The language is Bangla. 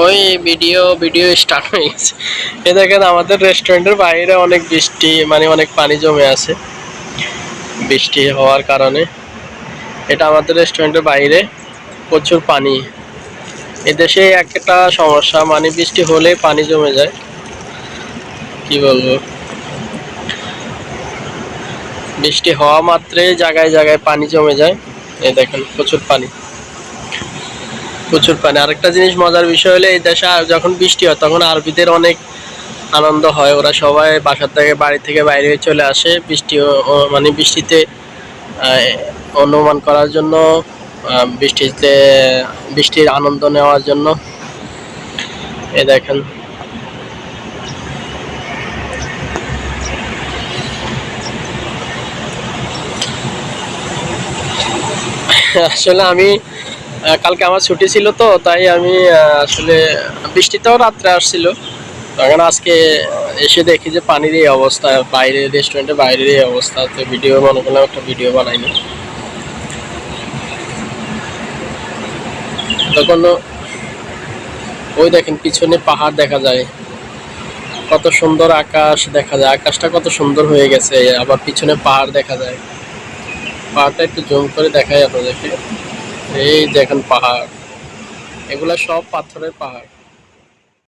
ওই ভিডিও ভিডিও স্টার্ট হয়ে গেছে। এ দেখেন আমাদের রেস্টুরেন্টের বাইরে অনেক বৃষ্টি, মানে অনেক পানি জমে আছে বৃষ্টি হওয়ার কারণে। এটা আমাদের রেস্টুরেন্টের বাইরে প্রচুর পানি। এদেশে একটা সমস্যা, মানে বৃষ্টি হলে পানি জমে যায়। কি বলবো, বৃষ্টি হওয়া মাত্রই জায়গায় জায়গায় পানি জমে যায়। এই দেখেন প্রচুর পানি, প্রচুর পানি। আরেকটা জিনিস মজার বিষয় হলে এই দেশে যখন বৃষ্টি হয় তখন আরবিদের অনেক আনন্দ হয়। ওরা সবাই বাসার থেকে, বাড়ি থেকে বাইরে চলে আসে বৃষ্টি, মানে বৃষ্টিতে অনুমান করার জন্য, বৃষ্টিতে বৃষ্টির আনন্দ নেওয়ার জন্য। এ দেখেন আসলে আমি কালকে আমার ছুটি ছিল, তো তাই আমি আসলে বৃষ্টিতেও রাত্রে আসছিল, তখন আজকে এসে দেখি যে পানির এই অবস্থা, বাইরে রেস্টুরেন্টের বাইরের এই অবস্থা। তো ভিডিও মনে করলাম একটা ভিডিও বানাইনি। তখন ওই দেখেন পিছনে পাহাড় দেখা যায়, কত সুন্দর আকাশ দেখা যায়, আকাশটা কত সুন্দর হয়ে গেছে। আবার পিছনে পাহাড় দেখা যায়, পাহাড়টা একটু জুম করে দেখাই আপনাদেরকে। এই দেখেন পাহাড়, এগুলা সব পাথরের পাহাড়।